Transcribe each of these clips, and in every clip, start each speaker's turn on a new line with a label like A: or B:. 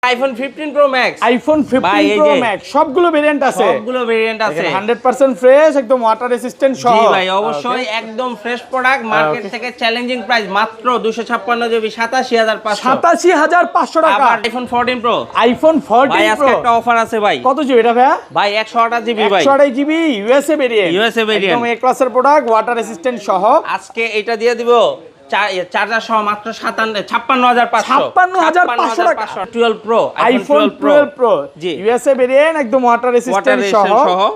A: IPhone 15 pro max,
B: iPhone 15 pro max সবগুলো variant আছে,
A: সবগুলো ভেরিয়েন্ট আছে
B: 100% ফ্রেশ, একদম ওয়াটার রেসিস্ট্যান্ট সহ।
A: জি ভাই অবশ্যই একদম ফ্রেশ প্রোডাক্ট, মার্কেট থেকে চ্যালেঞ্জিং প্রাইস মাত্র 256 জিবি 87500,
B: 87500 টাকা।
A: আবার আইফোন 14 প্রো,
B: আইফোন 14
A: ভাই আজকে
B: প্রো
A: একটা অফার আছে ভাই।
B: কত জিবি এটা ভাই?
A: ভাই 128 জিবি ভাই,
B: 128 GB USA variant,
A: USA variant,
B: একদম এ ক্লাসের প্রোডাক্ট, ওয়াটার রেসিস্ট্যান্ট সহ।
A: আজকে এটা দিয়ে দিব চার্জার সহ মাত্র 56500
B: টাকা।
A: 12 প্রো,
B: আইফোন 12 প্রো
A: জি
B: ইউএসএ ভেরিয়েন্ট, একদম ওয়াটার রেসিস্ট্যান্ট সহ।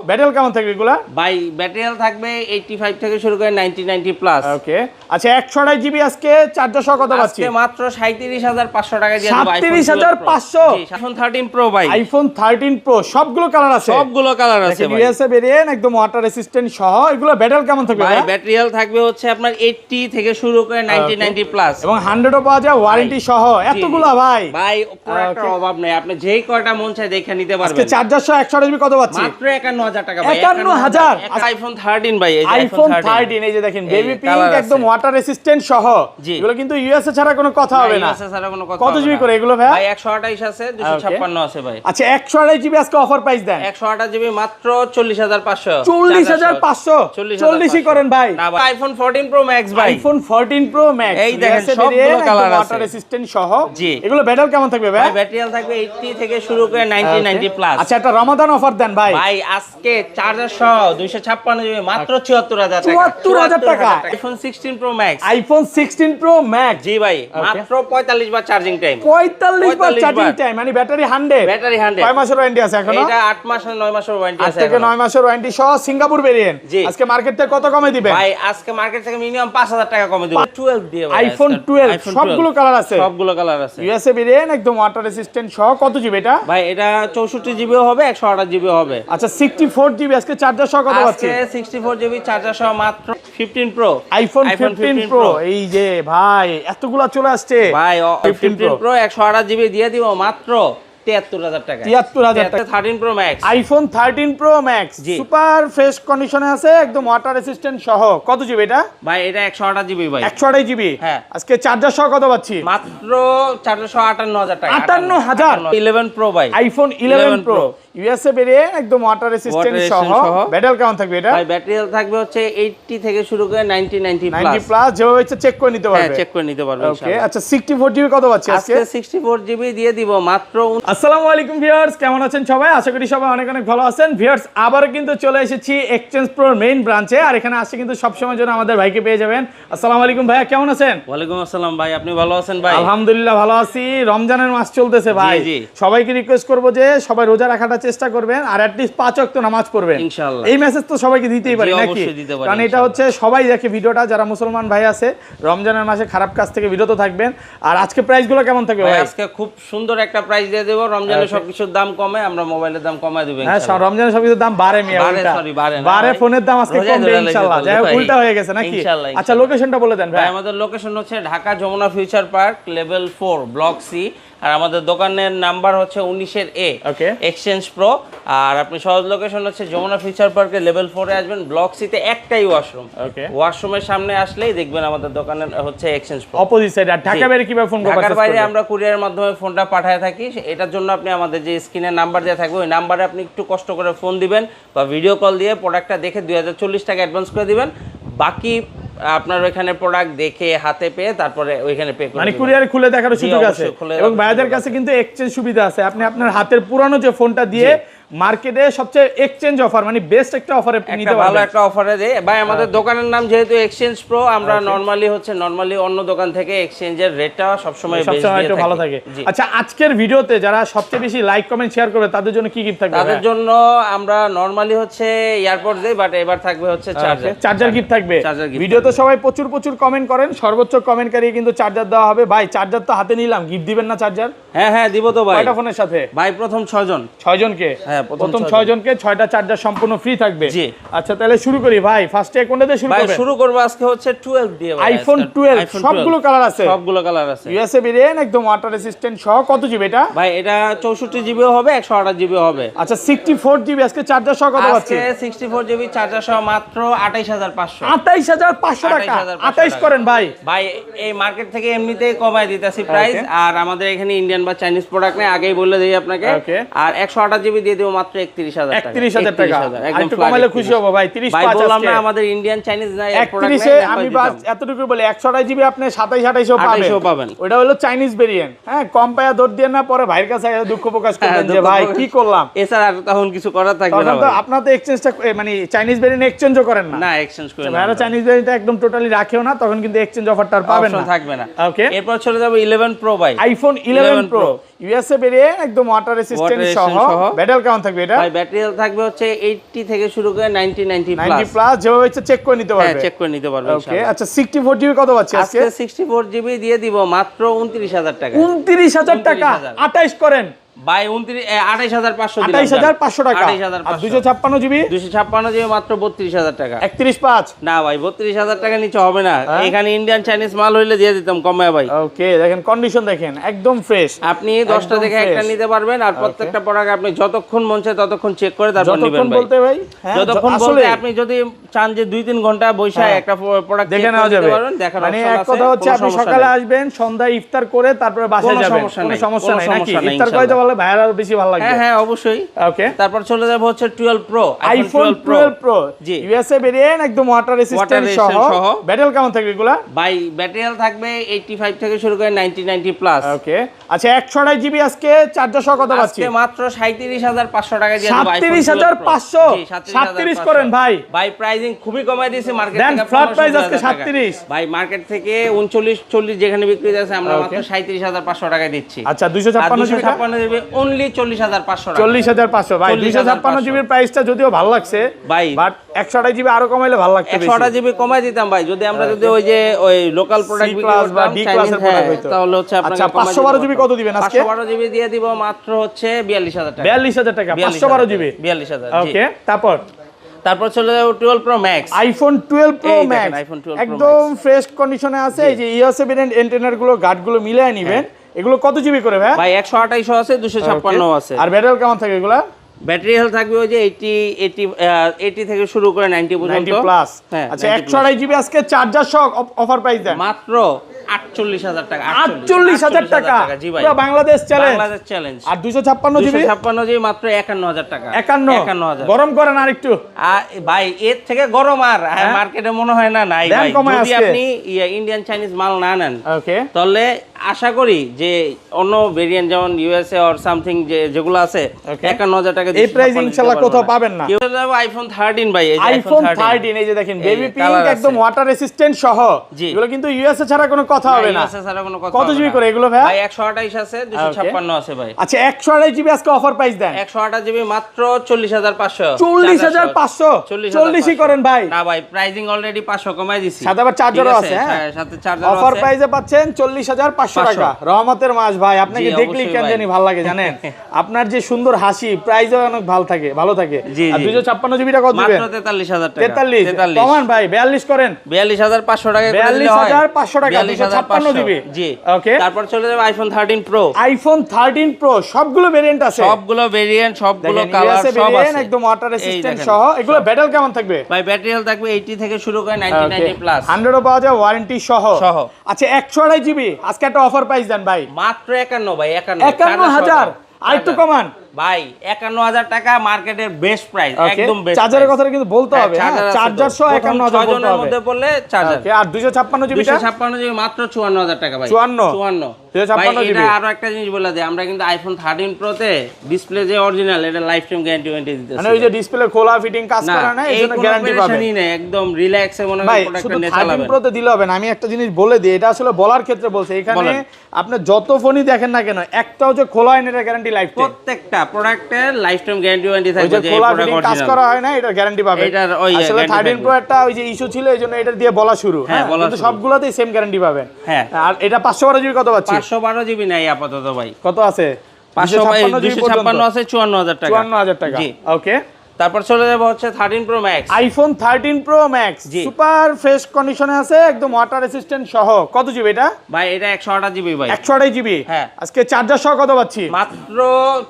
B: ব্যাটারি কেমন থাকবে এগুলা?
A: ভাই ব্যাটারি থাকবে 85 থেকে শুরু করে 90 প্লাস।
B: ওকে আচ্ছা 128 জিবি আজকে চার্জার সহ কত পাচ্ছি?
A: আজকে মাত্র 37500 টাকা দিয়ে দেব।
B: 37500
A: আইফোন 13 প্রো ভাই,
B: আইফোন 13 প্রো সবগুলো কালার আছে,
A: সবগুলো কালার আছে ভাই,
B: ইউএসএ ভেরিয়েন্ট, একদম ওয়াটার রেসিস্ট্যান্ট সহ। এগুলো ব্যাটারি কেমন থাকবে
A: ভাই? ব্যাটারি থাকবে হচ্ছে আপনার 80 থেকে শুরু করে 90 প্লাস,
B: এবং 100 ও পাওয়া যায় ওয়ারেন্টি সহ। এতগুলো ভাই
A: ভাই প্রোডাক্টের অভাব নেই, আপনি যেই কয়টা মন চায় দেখে নিতে পারবেন।
B: আজকে চার্জার সহ 128 জিবি কত পাচ্ছি?
A: মাত্র 51000 টাকা ভাই,
B: 51000।
A: আইফোন 13 ভাই, এই যে
B: আইফোন 13 এই যে দেখেন বেবি পিঙ্ক, একদম ওয়াটার রেসিস্ট্যান্ট সহ। এগুলো কিন্তু ইউএসএ ছাড়া কোনো কথা হবে না,
A: ইউএসএ ছাড়া কোনো কথা।
B: কত জিবি করে এগুলো ভাই?
A: ভাই 128 আছে, 256 আছে ভাই।
B: আচ্ছা 128 জিবি আজকে অফার প্রাইস দেন।
A: 128 জিবি মাত্র 40500,
B: 40500 40ই করেন ভাই।
A: না ভাই আইফোন 14 প্রো ম্যাক্স ভাই,
B: আইফোন 14 প্রো ম্যাক্স
A: এই দেখেন সবগুলো কালার আছে,
B: ওয়াটার রেসিস্ট্যান্ট সহ।
A: জি
B: এগুলো ব্যাটারি কেমন থাকবে ভাই?
A: ভাই ব্যাটারি থাকবে 80 থেকে শুরু করে 90 প্লাস।
B: আচ্ছা একটা রমাদান অফার দেন ভাই।
A: ভাই আজকে চার্জার সহ 256 জিবি মাত্র 74000 টাকা,
B: 74000 টাকা।
A: IPhone 16 pro max,
B: iPhone 16 pro max
A: জি ভাই মাত্র 45 বার চার্জিং টাইম,
B: 45 বার চার্জিং টাইম, মানে ব্যাটারি 100,
A: ব্যাটারি 100।
B: কয় মাসের ওয়ারেন্টি আছে এখনো?
A: এটা 8 মাস আর 9 মাসের ওয়ারেন্টি
B: 8
A: আছে,
B: থেকে 9 মাসের ওয়ারেন্টি সহ সিঙ্গাপুর ভেরিয়েন্ট। আজকে মার্কেট থেকে কত কমে দিবেন
A: ভাই? আজকে মার্কেট থেকে মিনিমাম 5000 টাকা কমে দিব। 12 দিয়ে ভাই,
B: আইফোন 12 সবগুলো কালার আছে,
A: সবগুলো কালার আছে,
B: ইউএসএ ভেরিয়েন্ট, একদম ওয়াটার রেসিস্ট্যান্ট সহ। কত জিবি এটা
A: ভাই? এটা 64 জিবিও হবে, 128 জিবিও হবে।
B: আচ্ছা 64 জিবি আজকে চার্জার সহ কত পাচ্ছি?
A: আজকে 64 জিবি চার্জার সহ মাত্র 15 প্রো,
B: আইফোন 15 প্রো। এই যে ভাই এতগুলা চলে আসছে
A: ভাই 15 প্রো 128 জিবি দিয়ে দিব মাত্র 73000 টাকা,
B: 73000 টাকা।
A: 13 pro max,
B: iPhone 13 pro max super fresh কন্ডিশনে আছে, একদম ওয়াটার রেসিস্ট্যান্ট সহ। কত জিবি এটা
A: ভাই? এটা 128 জিবি ভাই,
B: 128 জিবি।
A: হ্যাঁ
B: আজকে চার্জার সহ কত পাচ্ছি?
A: মাত্র 458000 টাকা,
B: 58000।
A: 11 প্রো ভাই,
B: আইফোন 11 প্রো ইউএসএ ভেরিয়েন্ট, একদম ওয়াটার রেসিস্ট্যান্ট সহ। ব্যাটারি কেমন থাকবে এটা?
A: ভাই ব্যাটারি থাকবে হচ্ছে 80 থেকে শুরু করে 90
B: প্লাস, যেভাবে ইচ্ছা চেক করে নিতে পারবে।
A: হ্যাঁ চেক করে নিতে পারবে
B: ওকে
A: ইনশাআল্লাহ।
B: আচ্ছা 64 জিবি কত পাচ্ছি আজকে?
A: 64 জিবি দিয়ে দিব মাত্র।
B: আসসালামু আলাইকুম ভিউয়ার্স, কেমন আছেন সবাই? আশা করি সবাই অনেক অনেক ভালো আছেন। ভিউয়ার্স আবারও কিন্তু চলে এসেছি এক্সচেঞ্জ প্রোর মেইন ব্রাঞ্চে, আর এখানে আসছে কিন্তু সবসময় জন্য আমাদের ভাইকে পেয়ে যাবেন। আসসালামু আলাইকুম ভাইয়া, কেমন আছেন?
A: ওয়ালাইকুম আসসালাম ভাই, আপনি ভালো আছেন ভাই?
B: আলহামদুলিল্লাহ ভালো আছি। রমজানের মাস চলতেছে ভাই, সবাইকে রিকোয়েস্ট করবো যে সবাই রোজা রাখাটা চেষ্টা করবেন, আর অ্যাটলিস্ট 5 ওয়াক্ত নামাজ পড়বেন
A: ইনশাআল্লাহ।
B: এই মেসেজ তো সবাইকে দিতেই পারি নাকি? কারণ এটা হচ্ছে সবাই দেখে ভিডিওটা, যারা মুসলমান ভাই আছে রমজানের মাসে খারাপ কাজ থেকে বিরত থাকবেন। আর আজকে প্রাইসগুলো কেমন থাকবে ভাই?
A: আজকে খুব সুন্দর একটা প্রাইস দিয়ে দেব। রমজানে সবকিছুর দাম কমে, আমরা মোবাইলের দাম কমায় দেব
B: ইনশাআল্লাহ। হ্যাঁ রমজানে সবকিছুর দাম বাড়ে মিয়া, উল্টা বাড়ে, ফোনের দাম আজকে কমবে ইনশাআল্লাহ। যাই হোক উল্টা হয়ে গেছে নাকি? আচ্ছা লোকেশনটা বলে দেন ভাই।
A: আমাদের লোকেশন হচ্ছে Dhaka Jamuna future park level 4 block C, আর আমাদের দোকানের নাম্বার হচ্ছে 19 এ এক্সচেঞ্জ প্রো। আর আপনি সহজ লোকেশন হচ্ছে যমুনা ফিউচার পার্কে লেভেল 4 এ আসবেন, ব্লক সি তে একটাই ওয়াশরুম, ওয়াশরুমের সামনে আসলেই দেখবেন আমাদের দোকানের হচ্ছে এক্সচেঞ্জ প্রো
B: অপোজিট সাইড। আর ঢাকা বাইরে কিভাবে ফোন করবেন?
A: ঢাকার বাইরে আমরা কুরিয়ারের মাধ্যমে ফোনটা পাঠায় থাকি। এটার জন্য আপনি আমাদের যে স্ক্রিনে নাম্বার দেওয়া থাকবে ওই নাম্বারে আপনি একটু কষ্ট করে ফোন দিবেন বা ভিডিও কল দিয়ে প্রোডাক্টটা দেখে 2040 টাকা অ্যাডভান্স করে দিবেন, বাকি আপনার ওখানে প্রোডাক্ট দেখে হাতে পেয়ে তারপরে ওইখানে পে করে,
B: মানে কুরিয়ারে খুলে দেখার সুযোগ আছে। এবং ভাইদের কাছে কিন্তু এক্সচেঞ্জ সুবিধা আছে, আপনি আপনার হাতের পুরানো যে ফোনটা দিয়ে মার্কেটে সবচেয়ে এক্সচেঞ্জ অফার, মানে বেস্ট একটা অফারে নিতে পারবেন, ভালো
A: একটা অফারে দেয় ভাই। আমাদের দোকানের নাম যেহেতু এক্সচেঞ্জ প্রো, আমরা নরমালি অন্য দোকান থেকে এক্সচেঞ্জের রেটটা সবসময়
B: একটু ভালো থাকে। আচ্ছা আজকের ভিডিওতে যারা সবচেয়ে বেশি লাইক কমেন্ট শেয়ার করবে তাদের জন্য কি গিফট থাকবে?
A: তাদের জন্য আমরা নরমালি হচ্ছে এয়ারপড দেই, বাট এবার থাকবে হচ্ছে
B: চার্জার গিফট থাকবে। ভিডিওতে সবাই প্রচুর কমেন্ট করেন, সর্বোচ্চ কমেন্টকারী কিন্তু চার্জার দেওয়া হবে। ভাই চার্জার তো হাতে নিলাম, গিফট দিবেন না চার্জার?
A: হ্যাঁ দিব তো ভাই।
B: কয়টা ফোনের সাথে?
A: ভাই প্রথম 6 জনকে।
B: হ্যাঁ
A: হ্যাঁ
B: প্রথম 6 জনকে 6টা চার্জার সম্পূর্ণ ফ্রি থাকবে।
A: জি।
B: আচ্ছা তাহলে শুরু করি ভাই, ফার্স্টে কোনটা দিয়ে শুরু
A: ভাই
B: করবেন?
A: শুরু করব আজকে হচ্ছে 12 দিয়ে ভাই।
B: আইফোন 12 সবগুলো কালার আছে,
A: সবগুলো কালার আছে।
B: ইউএসএ ভেরিয়েন্ট একদম ওয়াটার রেসিস্ট্যান্ট সহ। কত জিবি এটা
A: ভাই এটা 64 জিবিও হবে 128 জিবিও হবে।
B: আচ্ছা 64 জিবি আজকে চার্জার সহ কত পাচ্ছি?
A: আজকে 64 জিবি চার্জার সহ মাত্র 28500।
B: 28500 টাকা। 28 করেন ভাই।
A: ভাই এই মার্কেট থেকে এমনিতেই কমায় দিতেছি প্রাইস, আর আমাদের এখানে ইন্ডিয়ান বা চাইনিজ প্রোডাক্ট নেই, আগেই বলে দেই আপনাকে। আর 128 জিবি দিয়ে দেব মাত্র 31000 টাকা।
B: 31000 টাকা একদম কমাইলে খুশি হব ভাই। 30
A: ভাই
B: 5
A: বললাম না আমাদের ইন্ডিয়ান চাইনিজ নাই প্রোডাক্ট
B: 31 আমি বাস এতটুকু বলি 128 জিবি আপনি 27 28 পাবেন। ওটা হলো চাইনিজ ভেরিয়েন্ট। হ্যাঁ কম পায়া দর দিয়ে না পরে ভাইয়ের কাছে দুঃখ প্রকাশ করবেন যে ভাই কি করলাম।
A: এছাড়া আর তখন কিছু করার থাকবে না ভাই।
B: আপনারা তো এক্সচেঞ্জটা মানে চাইনিজ ভেরিয়েন্ট এক্সচেঞ্জও করেন না।
A: না এক্সচেঞ্জ করেন না।
B: ভাইরা চাইনিজ ভেরিয়েন্টটা একদম টোটালি রাখেও না, তখন কিন্তু এক্সচেঞ্জ অফারটা আর পাবেন না,
A: থাকবে না।
B: ওকে
A: এরপর চলে যাব 11 প্রো ভাই।
B: আইফোন 11 প্রো ইউএসএ ভেরিয়েন্ট একদম ওয়াটার রেসিস্ট্যান্ট সহ। ব্যাটারি কেমন থাকবে এটা?
A: ভাই ব্যাটারি থাকবে হচ্ছে 80 থেকে শুরু করে 90
B: প্লাস যেভাবে ইচ্ছা চেক করে নিতে পারবে।
A: হ্যাঁ চেক করে নিতে পারবে
B: ওকে
A: ইনশাআল্লাহ।
B: আচ্ছা 64 জিবি কত পাচ্ছি আজকে?
A: আজকে 64 জিবি দিয়ে দিব মাত্র 29000 টাকা।
B: 29000 টাকা 28 করেন
A: ভাই 28500 দিলাম।
B: 28500 টাকা।
A: 28500
B: আর 256 জিবি
A: 256 জিবি মাত্র 32000 টাকা।
B: 31.5
A: না ভাই 32000 টাকা নিচে হবে না। এখানে ইন্ডিয়ান চাইনিজ মাল হইলে দিয়ে দিতাম কমায় ভাই।
B: ওকে দেখেন কন্ডিশন দেখেন একদম ফ্রেশ।
A: আপনি 10টা থেকে একটা নিতে পারবেন, আর প্রত্যেকটা প্রোডাক্ট আপনি যতক্ষণ মন চায় ততক্ষণ চেক করে তারপর নেবেন ভাই।
B: বলতে ভাই
A: যতক্ষণ বলতে আপনি যদি চান যে 2-3 ঘন্টা বসে একটা প্রোডাক্ট
B: দেখে নেওয়া যাবে।
A: দেখার
B: মানে
A: অপশন
B: এক
A: আছে।
B: কথা হচ্ছে আপনি সকালে আসবেন, সন্ধ্যায় ইফতার করে তারপরে বাসায় যাবেন, কোনো সমস্যা নাই নাকি? ইফতার করতে বলে ভাইরা আরো বেশি ভালো লাগবে।
A: হ্যাঁ হ্যাঁ অবশ্যই।
B: ওকে
A: তারপর চলে যাব হচ্ছে 12 প্রো।
B: আইফোন 12 প্রো
A: জি
B: ইউএসএ ভেরিয়েন্ট একদম ওয়াটার রেসিস্ট্যান্ট সহ। ব্যাটারি কেমন থাকবে এগুলা?
A: ভাই ব্যাটারি থাকবে 85 থেকে শুরু করে 90 প্লাস।
B: ওকে আচ্ছা 128 জিবি আজকে চার্জার সহ কত পাচ্ছি?
A: আজকে মাত্র 37500 টাকা দিয়ে দেব আইফোন
B: 37500 37 করেন ভাই।
A: ভাই প্রাইসিং খুবই কমায় দিয়েছি মার্কেট থেকে।
B: ফ্ল্যাট প্রাইস আজকে 37।
A: ভাই মার্কেট থেকে 39 40 যেখানে বিক্রি আছে আমরা মাত্র 37500 টাকায় দিচ্ছি।
B: আচ্ছা 256
A: জিবি অনলি 40500 টাকা।
B: 40500 ভাই 256 জিবির প্রাইসটা যদিও ভালো লাগছে
A: ভাই,
B: বাট 128 জিবি আরো কমাইলে ভালো লাগতো।
A: 128 জিবি কমাই দিতাম ভাই যদি আমরা যদি ওই যে ওই লোকাল প্রোডাক্ট বিক্রি করতাম
B: ডি ক্লাসের প্রোডাক্ট হইতো
A: তাহলে হচ্ছে আপনাকে
B: আচ্ছা 512 জিবি কত দিবেন আজকে?
A: 512 জিবি দিয়ে দিব মাত্র হচ্ছে 42000 টাকা।
B: 42000 টাকা 512 জিবি
A: 42000।
B: ওকে তারপর
A: চলে যাব 12 pro max.
B: IPhone 12 pro max একদম ফ্রেশ কন্ডিশনে আছে। এই যে ইউএসএ ভেরিয়েন্ট এন্টেনার গুলো গার্ড গুলো মিলায় নেবেন। এগুলো কত জিবি করে ভাই?
A: ভাই 128 আছে 256 আছে।
B: আর ব্যাটারি কেমন থাকে এগুলা?
A: ব্যাটারি হেলথ থাকবে ওই যে 80 থেকে শুরু করে 90 পর্যন্ত
B: 90 প্লাস। আচ্ছা 128 জিবি আজকে চার্জার সহ অফার প্রাইস দেন
A: মাত্র 48000 টাকা।
B: 48000 টাকা
A: জি ভাই
B: পুরো বাংলাদেশ
A: চ্যালেঞ্জ।
B: আর 256 জিবি
A: মাত্র 51000 টাকা।
B: 51000 গরম করেন আর একটু
A: ভাই এর থেকে গরম আর মার্কেটে মনে হয় না নাই ভাই। যদি আপনি ইন্ডিয়ান চাইনিজ মাল না নেন
B: ওকে
A: তাহলে আশা করি যে অন্য ভেরিয়েন্ট যেমন ইউএসএ অর সামথিং যেগুলো আছে 51000 টাকা
B: এই প্রাইস ইনশাআল্লাহ কোথাও পাবেন না।
A: কেউ যাবে আইফোন 13 ভাই। এই যে
B: আইফোন 13 এই যে দেখেন বেবি পিঙ্ক একদম ওয়াটার রেসিস্ট্যান্ট সহ। এগুলো কিন্তু ইউএসএ ছাড়া কোনো কথা হবে না।
A: ইউএসএ ছাড়া কোনো কথা
B: কত জিবি করে এগুলো ভাই?
A: ভাই 128 আছে 256 আছে ভাই।
B: আচ্ছা 128 জিবি আজকে অফার প্রাইস দেন।
A: 128 জিবি মাত্র 40500।
B: 40500 40ই করেন ভাই।
A: না ভাই প্রাইসিং অলরেডি 500 কমাই দিছি।
B: সাথে আবার চার্জারও আছে। হ্যাঁ
A: সাথে চার্জার আছে।
B: অফার প্রাইসে পাচ্ছেন 40500 টাকা। রহমতের মাস ভাই আপনাকে দেখলেই কেন জানি ভালো লাগে জানেন। আপনার যে সুন্দর হাসি প্রাইসও অনেক ভালো থাকে আর 256 জিবিটা কত দিবেন?
A: মাত্র 43000 টাকা।
B: 43 কমান ভাই 42 করেন।
A: 42500 টাকা করে দিলে হয়।
B: 42500 টাকা 256 জিবি।
A: জি
B: ওকে
A: তারপর চলে যাবে আইফোন 13 প্রো।
B: আইফোন 13 প্রো সবগুলো ভেরিয়েন্ট আছে।
A: সবগুলো ভেরিয়েন্ট সবগুলো কালার সব আছে।
B: একদম ওয়াটার রেসিস্ট্যান্ট সহ। এগুলো ব্যাটারি কেমন থাকবে?
A: ভাই ব্যাটারি হেলথ থাকবে 80 থেকে শুরু করে 90 প্লাস।
B: 100 ও পাওয়া যায় ওয়ারেন্টি সহ। আচ্ছা 128 জিবি আজকে একটা অফার প্রাইস দেন ভাই।
A: মাত্র 51 ভাই
B: 51000 আর একটু কমান
A: ভাই 51000 টাকা মার্কেটের বেস্ট প্রাইস একদম বেস্ট।
B: চার্জারের কথাটা কিন্তু বলতে হবে। চার্জার সহ 51000 বলতে হবে।
A: মধ্যে বললে চার্জার।
B: ওকে আর 256 জিবি
A: 256 জিবি মাত্র 54000 টাকা ভাই। 54 ভাই এটা আরো একটা জিনিস বলে দেই আমরা কিন্তু আইফোন 13 প্রো তে ডিসপ্লে যে অরিজিনাল এটা লাইফ টাইম গ্যারান্টি দিতেছি।
B: মানে ওই যে ডিসপ্লে খোলা ফিটিং কাজ করা না এজন্য গ্যারান্টি পাবেন।
A: এই কোনো একদম রিল্যাক্সে মনে করে প্রোডাক্টটা নিয়ে চালাবেন।
B: 13 প্রো তে দিলে হবে না। আমি একটা জিনিস বলে দিই এটা আসলে বলার ক্ষেত্রে বলছি। এখানে আপনি যত ফোনই দেখেন না কেন একটাও যে খোলা হয় না এটা গ্যারান্টি লাইফ টাইম।
A: প্রত্যেকটা প্রোডাক্টের লাইফ টাইম গ্যারান্টি থাকবে যে
B: খোলা ফিটিং কাজ করা হয় না এটা গ্যারান্টি পাবেন। আসলে 13 প্রো একটা ওই যে ইস্যু ছিল এজন্য এটা দিয়ে বলা শুরু। হ্যাঁ কিন্তু সবগুলোতেই সেম গ্যারান্টি পাবেন।
A: হ্যাঁ
B: আর এটা 512 জিবি কত পাচ্ছি?
A: 512 জিবি নাই আপাতত ভাই।
B: কত আছে?
A: 256 আছে 54000 টাকা।
B: 54000 টাকা,
A: জি
B: ওকে।
A: তারপর চলে যাব হচ্ছে 13 pro max.
B: IPhone 13 pro max
A: জি।
B: সুপার ফ্রেশ কন্ডিশনে আছে, একদম ওয়াটার রেসিস্ট্যান্ট সহ। কত জিবি এটা?
A: ভাই এটা 128 জিবি ভাই।
B: 128 জিবি।
A: হ্যাঁ।
B: আজকে চার্জার সহ কত পাচ্ছি?
A: মাত্র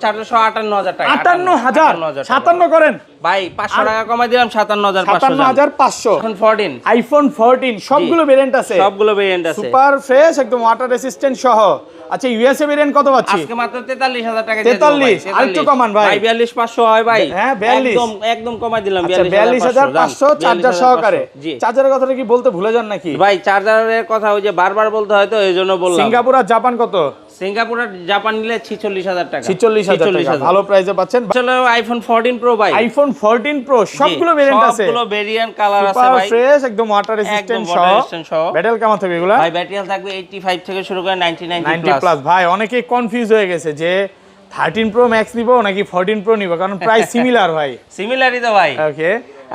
A: 458000 টাকা।
B: 58000 57 করেন
A: ভাই 500 টাকা কমাই দিলাম 57500।
B: 57500।
A: এখন 14
B: আইফোন 14 সবগুলো ভেরিয়েন্ট আছে,
A: সবগুলো ভেরিয়েন্ট আছে,
B: সুপার ফ্রেশ একদম ওয়াটার রেসিস্ট্যান্ট সহ। আচ্ছা ইউএসএ ভেরিয়েন্ট কত পাচ্ছি?
A: আজকে মাত্র 43000 টাকা দিয়ে দেব
B: 43 আরেকটু কমান ভাই।
A: ভাই 42500 হয় ভাই।
B: হ্যাঁ 42
A: একদম কমাই দিলাম
B: 42500 চার্জার সহকারে।
A: জি
B: চার্জারের কথাটা কি বলতে ভুলে যান নাকি
A: ভাই? চার্জারের কথা ওই যে বারবার বলতে হয় তো এইজন্য বললাম।
B: সিঙ্গাপুর আর জাপান কত?
A: সিঙ্গাপুর আর জাপান নিলে 46000 টাকা।
B: 46000 টাকা ভালো প্রাইসে পাচ্ছেন।
A: চলো আইফোন 14 প্রো ভাই।
B: আইফোন 14 প্রো সবগুলো ভেরিয়েন্ট আছে,
A: সবগুলো ভেরিয়েন্ট কালার আছে
B: সুপার
A: ভাই,
B: ফ্রেশ একদম ওয়াটার রেসিস্ট্যান্ট সহ। ব্যাটারি কেমন থাকবে এগুলা?
A: ভাই ব্যাটারি থাকবে 85 থেকে শুরু করে 90
B: প্লাস। ভাই অনেকে কনফিউজ হয়ে গেছে যে 13 প্রো ম্যাক্স নিব নাকি 14 প্রো নিব, কারণ প্রাইস সিমিলার ভাই।
A: সিমিলারই তো ভাই।
B: ওকে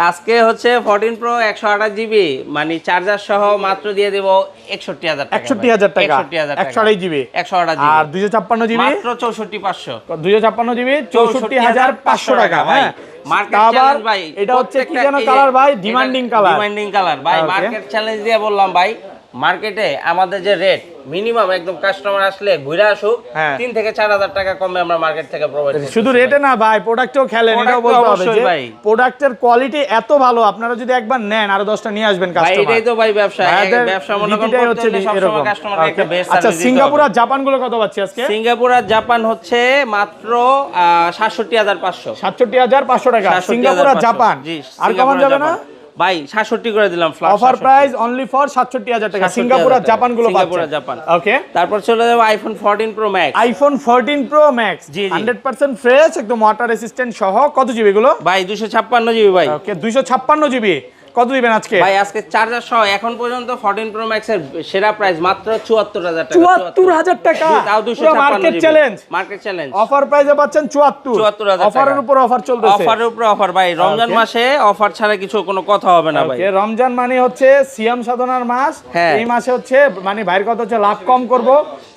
A: আজকে হচ্ছে 14 প্রো 128 জিবি মানে চার্জার সহ মাত্র দিয়ে দেব 61000 টাকা।
B: 61000 টাকা 128 জিবি
A: 128 জিবি।
B: আর 256 জিবি
A: মাত্র 64500।
B: 256 জিবি 64500 টাকা। হ্যাঁ
A: মার্কেট চ্যালেঞ্জ ভাই।
B: এটা হচ্ছে কি জানো কালার ভাই? Demanding colour.
A: ডিমান্ডিং কালার ভাই। মার্কেট চ্যালেঞ্জ দিয়ে বললাম ভাই, মার্কেটে আমাদের যে রেট মিনিমাম একদম কাস্টমার আসলে ঘুরে আসুক 3 থেকে 4000 টাকা কমে আমরা মার্কেট থেকে প্রোভাইড করি।
B: শুধু রেটে না ভাই, প্রোডাক্টও খেলেন, এটাও বলতে হবে যে প্রোডাক্টের কোয়ালিটি এত ভালো, আপনারা যদি একবার নেন আরো 10টা নিয়ে আসবেন কাস্টমার।
A: ভাই এটাই তো ভাই ব্যবসা। ব্যবসা মনে করেন
B: হচ্ছে
A: এরকম কাস্টমারকে একটা বেস্ট সার্ভিস।
B: আচ্ছা সিঙ্গাপুর আর জাপান গুলো কত পাচ্ছি আজকে?
A: সিঙ্গাপুর আর জাপান হচ্ছে মাত্র 67500।
B: 67500 টাকা সিঙ্গাপুর আর জাপান। আর কমান যাবে না
A: ভাই? 67 করে দিলাম flat
B: offer price only for 67000 টাকা সিঙ্গাপুর আর জাপান গুলো
A: জাপান।
B: ওকে
A: তারপর চলে যাব iPhone 14 pro max.
B: IPhone 14 pro max 100% fresh একদম ওয়াটার রেসিস্ট্যান্ট সহ। কত জিবি গুলো
A: ভাই? 256 জিবি ভাই।
B: ওকে 256 জিবি। কত দিবেন আজকে?
A: ভাই আজকে চার্জার সহ এখন পর্যন্ত 14 প্রো ম্যাক্স এর সেরা প্রাইস মাত্র 74000 টাকা।
B: 74000 টাকা
A: তাও 256
B: market challenge.
A: Market challenge
B: offer প্রাইসে পাচ্ছেন 74000 টাকা। অফারের উপর অফার চলতেছে।
A: অফারের উপর অফার ভাই। রমজান মাসে অফার ছাড়া কিছু কোনো কথা হবে না ভাই।
B: ওকে রমজান মানে হচ্ছে সিয়াম সাধনার মাস। এই মাসে হচ্ছে মানে ভাইয়ের কথা হচ্ছে লাভ কম করব,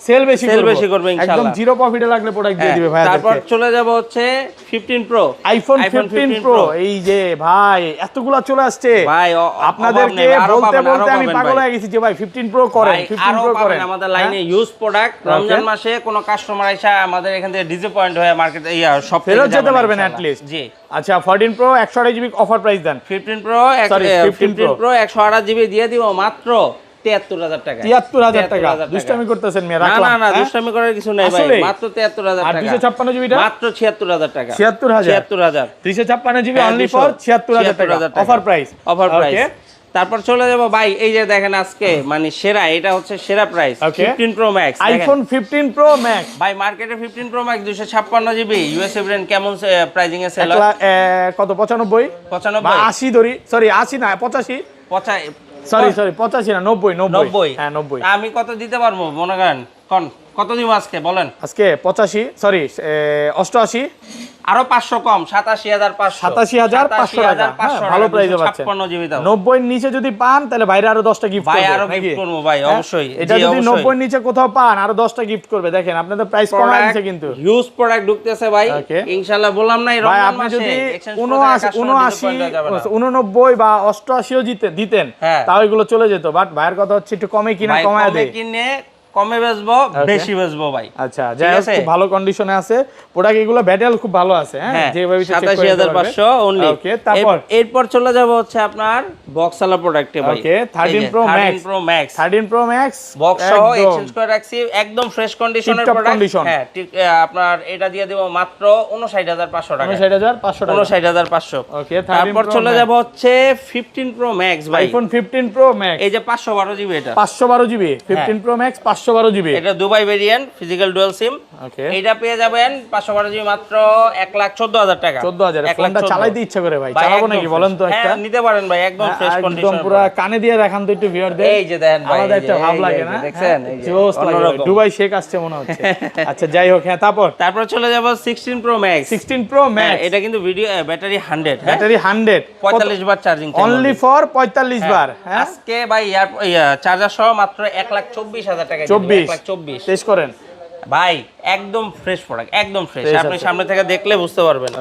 B: সেল বেশি করব ইনশাআল্লাহ। একদম জিরো প্রফিটে লাগলে প্রোডাক্ট দিয়ে দিবে ভাই।
A: তারপর চলে যাব হচ্ছে 15 প্রো।
B: IPhone 15 pro. এই যে ভাই এতগুলা চলে আসছে
A: ভাই,
B: আপনাদেরকে বলতে বলতে আমি পাগল হয়ে গেছি যে ভাই 15 প্রো করেন, 15 প্রো করেন।
A: আমাদের লাইনে ইউজ প্রোডাক্ট রমজান মাসে কোনো কাস্টমার আইসা আমাদের এখান থেকে ডিসঅ্যাপয়েন্ট হয়ে মার্কেট সব
B: ফেরত যেতে পারবেন এট লিস্ট।
A: জি
B: আচ্ছা 14 প্রো 128 জিবি অফার প্রাইস দেন।
A: 15 প্রো 128 জিবি দিয়ে দিব মাত্র 73000 টাকা।
B: 73000 টাকা দুষ্টামি করতেছেন মিয়া? রাখলাম
A: না দুষ্টামি করার কিছু নাই ভাই, মাত্র 73000 টাকা।
B: আর 256 জিবি
A: মাত্র 76000 টাকা।
B: 76000 256 জিবি অনলি ফর 76000 টাকা অফার প্রাইস।
A: তারপর চলে যাব ভাই, এই যে দেখেন আজকে মানে সেরা, এটা হচ্ছে সেরা price 15 pro max.
B: IPhone 15 pro max
A: ভাই মার্কেটে 15 pro max 256 GB USA brand কেমন প্রাইজিং এ সেল?
B: কত 95 বা 80 ধরি, সরি 80 না 85 সরি 85 না 90 হ্যাঁ 90।
A: আমি কত দিতে পারবো মনে করেন? কত দিব আজকে বলেন?
B: আজকে 85 সরি 88
A: আরো 500 কম
B: 87500 টাকা। ভালো প্রাইসে পাচ্ছেন। 90 এর নিচে যদি পান তাহলে বাইরে আরো 10টা গিফট করবে।
A: ভাই আরো গিফট করব ভাই অবশ্যই।
B: এটা যদি 90 এর নিচে কোথাও পান আরো 10টা গিফট করবে। দেখেন আপনাদের প্রাইস কমায় দিয়েছে কিন্তু
A: হিউজ প্রোডাক্ট ঢুকতেছে ভাই ইনশাআল্লাহ। বললাম না এই রমজান মাসে
B: যদি 79 বা 88 ও দিতেন তাও এগুলো চলে যেত, বাট ভাইয়ের কথা হচ্ছে একটু কমে কিনা কমায় দেয়।
A: কমে বেচবো বেশি বেচবো ভাই।
B: আচ্ছা যাই হোক খুব ভালো কন্ডিশনে আছে প্রোডাক্ট, এগুলো ব্যাটারি খুব ভালো আছে। হ্যাঁ যেভাবে
A: 87500 অনলি।
B: ওকে তারপর
A: এরপর চলে যাব হচ্ছে আপনার বক্সওয়ালা প্রোডাক্টে ভাই।
B: ওকে 13 প্রো ম্যাক্স
A: বক্স সহ এক্সচেঞ্জ করে রাখছি, একদম ফ্রেশ কন্ডিশনের প্রোডাক্ট। হ্যাঁ আপনার এটা দিয়ে দেব মাত্র 59500 টাকা। 59500।
B: ওকে
A: তারপর চলে যাব হচ্ছে 15 প্রো ম্যাক্স ভাই।
B: আইফোন 15 প্রো ম্যাক্স
A: এই যে 512 জিবি, এটা
B: 512 জিবি 15 প্রো ম্যাক্স 512 জিবি।
A: এটা Dubai variant physical dual SIM. ওকে এটা পেয়ে যাবেন 512 জিবি মাত্র 114000 টাকা।
B: 14000 ফোনটা চালাইতে ইচ্ছা করে ভাই, চালাবো নাকি বলেন তো? একটা
A: নিতে পারেন ভাই একদম ফ্রেশ কন্ডিশন,
B: একদম পুরো কানে দিয়ে রাখান তো একটু ভিউয়ারদের।
A: এই যে দেখেন ভাই
B: আমাদের একটা ভাব লাগে না?
A: দেখছেন এই যে
B: জোস লাগে, দুবাই শেক আসছে মনে হচ্ছে। আচ্ছা যাই হোক হ্যাঁ তারপর
A: চলে যাব 16 প্রো ম্যাক্স।
B: 16 প্রো ম্যাক্স
A: এটা কিন্তু ভিডিও ব্যাটারি 100
B: ব্যাটারি 100
A: 45 বার চার্জিং
B: অনলি ফর 45 বার। হ্যাঁ
A: আজকে ভাই চার্জার সহ মাত্র 1,24,000 টাকা।
B: 24 টেস্ট করেন
A: ভাই একদম ফ্রেশ প্রোডাক্ট, একদম ফ্রেশ,
B: Fresh
A: আপনি
B: আছে।
A: সামনে থেকে দেখলে বুঝতে পারবেন।